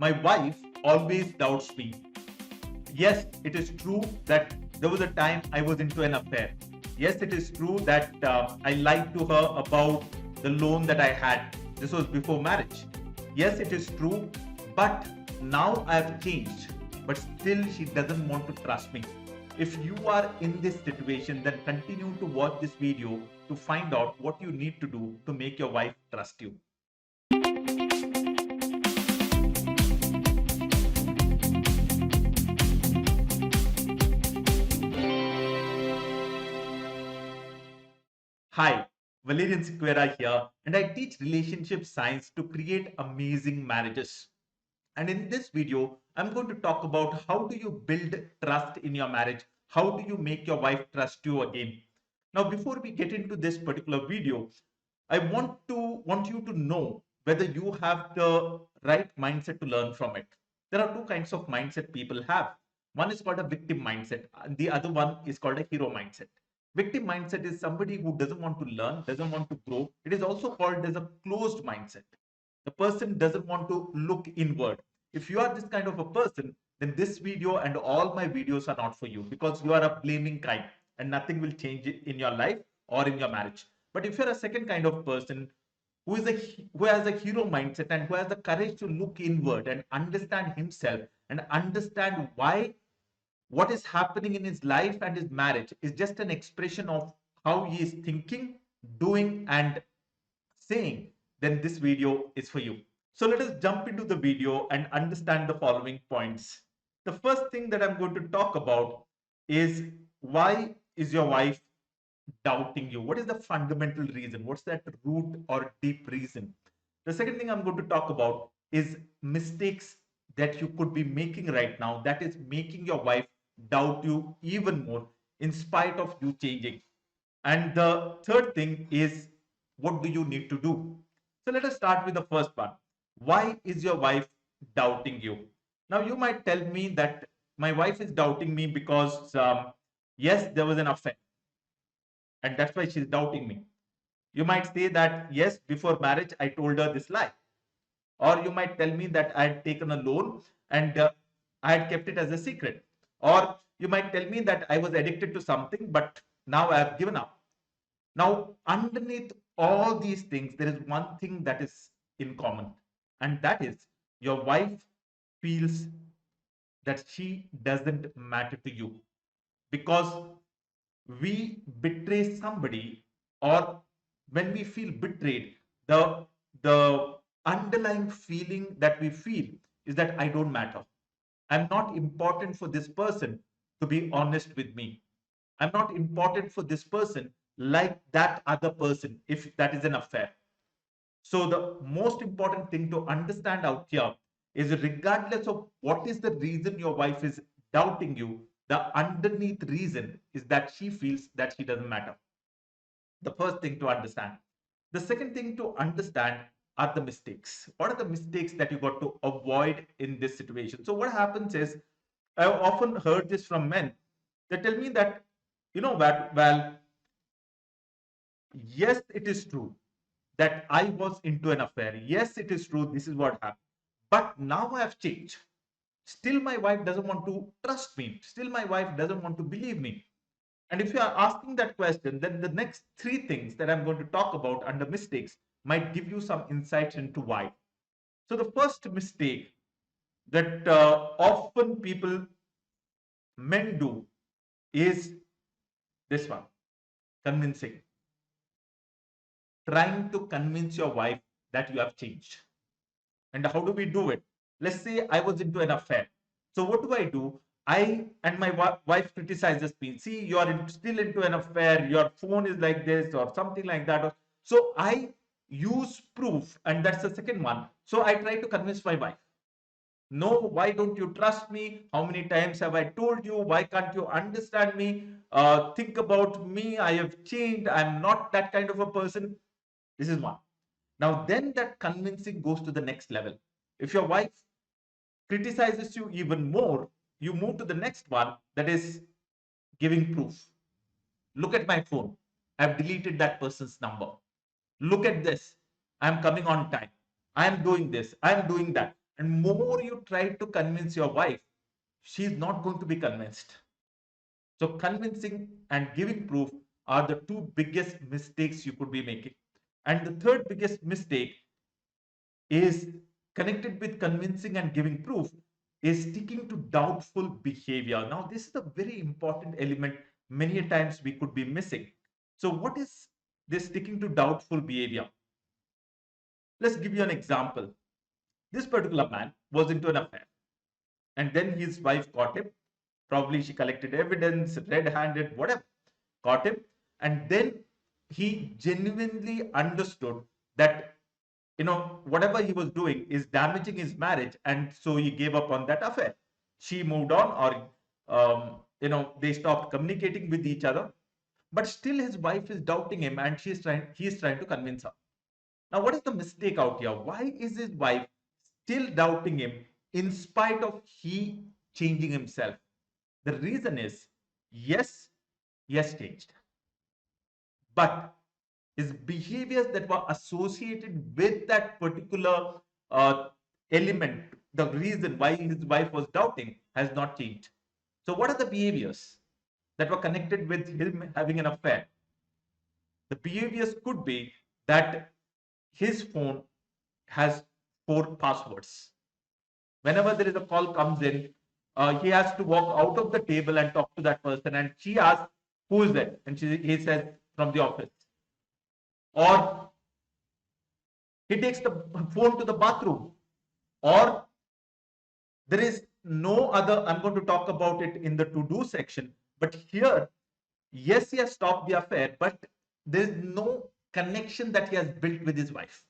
My wife always doubts me. Yes, it is true that there was a time I was into an affair. Yes, it is true that I lied to her about the loan that I had. This was before marriage. Yes, it is true, but now I have changed. But still, she doesn't want to trust me. If you are in this situation, then continue to watch this video to find out what you need to do to make your wife trust you. Hi, Valerian Sequeira here, and I teach relationship science to create amazing marriages. And in this video, I'm going to talk about how do you build trust in your marriage? How do you make your wife trust you again? Now, before we get into this particular video, I want you to know whether you have the right mindset to learn from it. There are two kinds of mindset people have. One is called a victim mindset, and the other one is called a hero mindset. Victim mindset is somebody who doesn't want to learn, doesn't want to grow. It is also called as a closed mindset. The person doesn't want to look inward. If you are this kind of a person, then this video and all my videos are not for you, because you are a blaming kind and nothing will change in your life or in your marriage. But if you're a second kind of person who has a hero mindset and who has the courage to look inward and understand himself and understand why what is happening in his life and his marriage is just an expression of how he is thinking, doing, and saying, then this video is for you. So let us jump into the video and understand the following points. The first thing that I'm going to talk about is, why is your wife doubting you? What is the fundamental reason? What's that root or deep reason? The second thing I'm going to talk about is mistakes that you could be making right now that is making your wife doubt you even more in spite of you changing. And the third thing is, what do you need to do? So let us start with the first one. Why is your wife doubting you? Now, you might tell me that my wife is doubting me because, yes, there was an affair, and that's why she's doubting me. You might say that, yes, before marriage, I told her this lie. Or you might tell me that I had taken a loan and I had kept it as a secret. Or you might tell me that I was addicted to something, but now I have given up. Now, underneath all these things, there is one thing that is in common, and that is your wife feels that she doesn't matter to you, because we betray somebody, or when we feel betrayed, the underlying feeling that we feel is that I don't matter. I'm not important for this person to be honest with me. I'm not important for this person like that other person, if that is an affair. So, the most important thing to understand out here is, regardless of what is the reason your wife is doubting you, the underneath reason is that she feels that she doesn't matter. The first thing to understand. The second thing to understand are the mistakes. What are the mistakes that you got to avoid in this situation? So, what happens is, I've often heard this from men. They tell me that, well, yes, it is true that I was into an affair. Yes, it is true. This is what happened. But now I have changed. Still, my wife doesn't want to trust me. Still, my wife doesn't want to believe me. And if you are asking that question, then the next three things that I'm going to talk about under mistakes might give you some insights into why. So, the first mistake that often men do, is this one: convincing. Trying to convince your wife that you have changed. And how do we do it? Let's say I was into an affair. So what do? I and my wife criticizes me. See, you are still into an affair. Your phone is like this or something like that. So I use proof, and that's the second one. So I try to convince my wife. No, why don't you trust me? How many times have I told you? Why can't you understand me? Think about me. I have changed. I'm not that kind of a person. This is one. Now, then that convincing goes to the next level. If your wife criticizes you even more, you move to the next one, that is giving proof. Look at my phone. I've deleted that person's number. Look at this. I'm coming on time. I'm doing this. I'm doing that. And more you try to convince your wife, she's not going to be convinced. So convincing and giving proof are the two biggest mistakes you could be making. And the third biggest mistake is connected with convincing and giving proof is sticking to doubtful behavior. Now, this is a very important element many times we could be missing. So, what is this sticking to doubtful behavior? Let's give you an example. This particular man was into an affair, and then his wife caught him. Probably she collected evidence, red handed, whatever, caught him. And then he genuinely understood that, whatever he was doing is damaging his marriage. And so he gave up on that affair. She moved on, or, they stopped communicating with each other. But still, his wife is doubting him, and he's trying to convince her. Now, what is the mistake out here? Why is his wife still doubting him in spite of he changing himself? The reason is, yes, he has changed, but his behaviors that were associated with that particular uh, element, the reason why his wife was doubting, has not changed. So, what are the behaviors that were connected with him having an affair? The behaviors could be that his phone has 4 passwords. Whenever there is a call comes in, he has to walk out of the table and talk to that person. And she asks, "Who is that?" And he says, "From the office." Or he takes the phone to the bathroom. Or there is no other. I'm going to talk about it in the to-do section. But here, yes, he has stopped the affair, but there is no connection that he has built with his wife.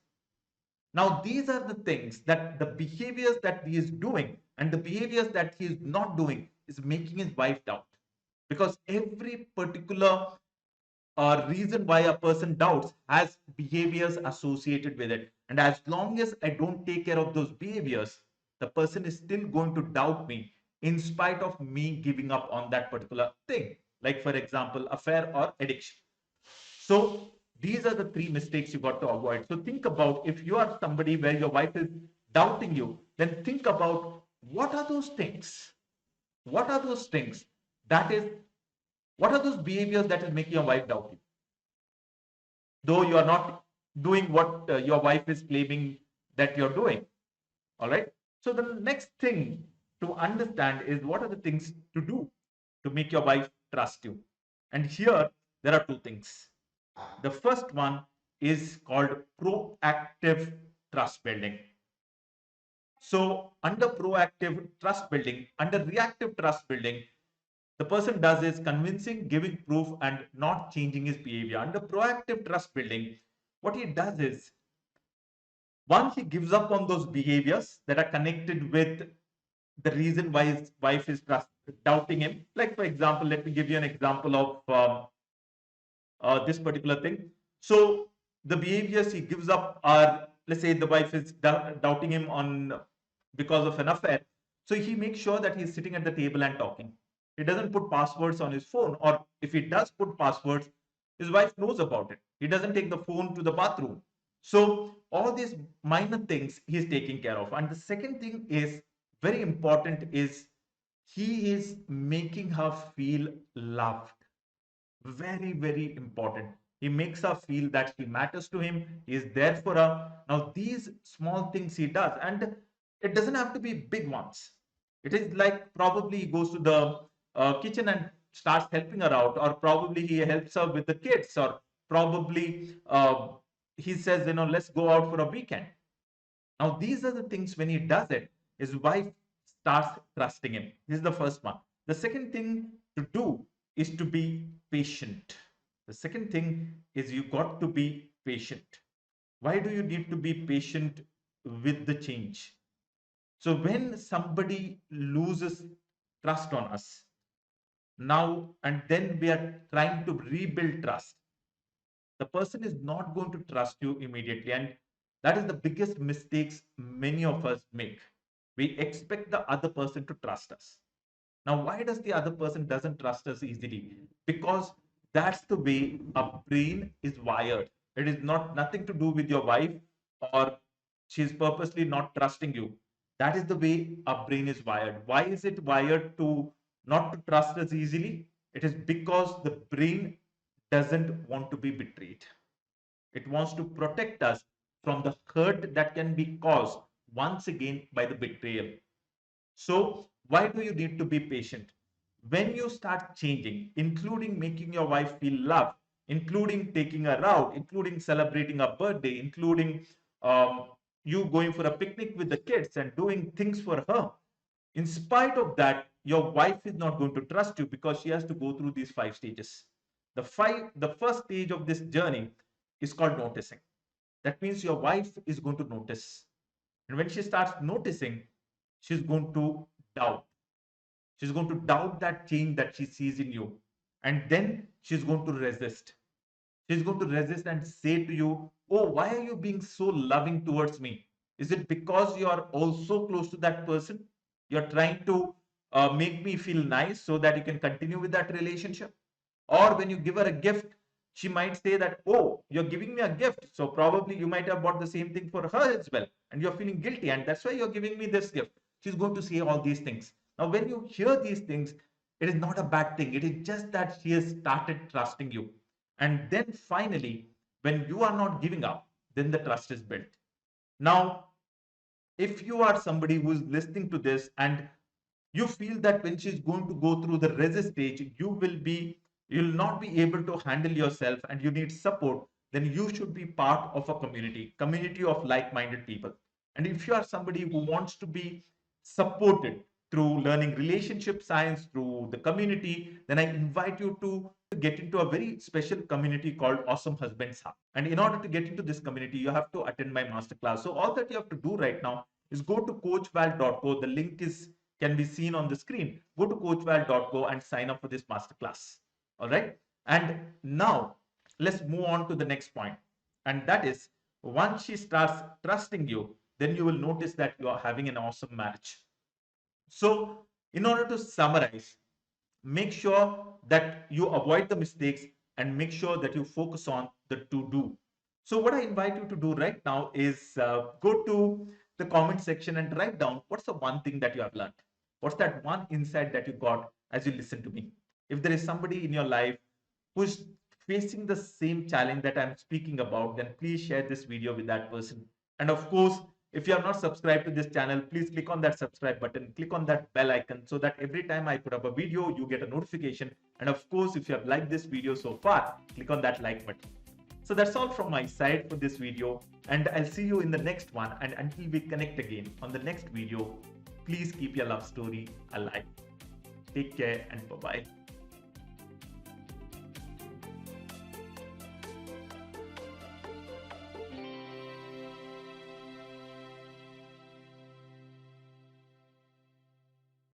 Now, these are the things that the behaviors that he is doing and the behaviors that he is not doing is making his wife doubt. Because every particular reason why a person doubts has behaviors associated with it. And as long as I don't take care of those behaviors, the person is still going to doubt me in spite of me giving up on that particular thing. Like, for example, affair or addiction. So these are the 3 mistakes you got to avoid. So think about, if you are somebody where your wife is doubting you, then think about what are those things? What are those things? That is, what are those behaviors that is making your wife doubt you? Though you are not doing what your wife is claiming that you're doing. All right. So the next thing to understand is what are the things to do to make your wife trust you. And here there are 2 things. The first one is called proactive trust building. So under proactive trust building, under reactive trust building, the person does is convincing, giving proof, and not changing his behavior. Under proactive trust building, what he does is, once he gives up on those behaviors that are connected with the reason why his wife is doubting him. Like, for example, let me give you an example of this particular thing. So the behaviors he gives up are, let's say the wife is doubting him on because of an affair. So he makes sure that he's sitting at the table and talking. He doesn't put passwords on his phone, or if he does put passwords, his wife knows about it. He doesn't take the phone to the bathroom. So all these minor things he's taking care of. And the second thing is very important is he is making her feel loved. Very, very important. He makes her feel that he matters to him. He is there for her. Now, these small things he does, and it doesn't have to be big ones. It is like probably he goes to the kitchen and starts helping her out, or probably he helps her with the kids, or probably he says, let's go out for a weekend. Now, these are the things when he does it, his wife starts trusting him. This is the first one. The second thing to do is to be patient. The second thing is you got to be patient. Why do you need to be patient with the change? So, when somebody loses trust on us, now and then we are trying to rebuild trust, the person is not going to trust you immediately. And that is the biggest mistakes many of us make. We expect the other person to trust us. Now, why does the other person doesn't trust us easily? Because that's the way our brain is wired. It is not nothing to do with your wife, or she's purposely not trusting you. That is the way our brain is wired. Why is it wired to not to trust us easily? It is because the brain doesn't want to be betrayed. It wants to protect us from the hurt that can be caused once again by the betrayal. So, why do you need to be patient? When you start changing, including making your wife feel loved, including taking her out, including celebrating a birthday, including um, you going for a picnic with the kids and doing things for her, in spite of that, your wife is not going to trust you because she has to go through these 5 stages. The first stage of this journey is called noticing. That means your wife is going to notice. And when she starts noticing, she's going to doubt. She's going to doubt that change that she sees in you. And then she's going to resist. She's going to resist and say to you, oh, why are you being so loving towards me? Is it because you are also close to that person? You're trying to make me feel nice so that you can continue with that relationship? Or when you give her a gift, she might say that, oh, you're giving me a gift. So probably you might have bought the same thing for her as well. And you're feeling guilty. And that's why you're giving me this gift. She's going to say all these things. Now, when you hear these things, it is not a bad thing. It is just that she has started trusting you. And then finally, when you are not giving up, then the trust is built. Now, if you are somebody who is listening to this and you feel that when she's going to go through the resist stage, you'll not be able to handle yourself and you need support, then you should be part of a community of like-minded people. And if you are somebody who wants to be supported through learning relationship science through the community, then I invite you to get into a very special community called Awesome Husbands Hub. And in order to get into this community, you have to attend my masterclass. So all that you have to do right now is go to coachval.co. The link is can be seen on the screen. Go to coachval.co and sign up for this masterclass. All right. And now let's move on to the next point. And that is once she starts trusting you, then you will notice that you are having an awesome marriage. So, in order to summarize, make sure that you avoid the mistakes and make sure that you focus on the to do. So, what I invite you to do right now is go to the comment section and write down what's the one thing that you have learned. What's that one insight that you got as you listen to me? If there is somebody in your life who's facing the same challenge that I'm speaking about, then please share this video with that person. And of course, if you are not subscribed to this channel, please click on that subscribe button, click on that bell icon so that every time I put up a video, you get a notification. And of course, if you have liked this video so far, click on that like button. So that's all from my side for this video, and I'll see you in the next one. And until we connect again on the next video, please keep your love story alive. Take care and bye-bye.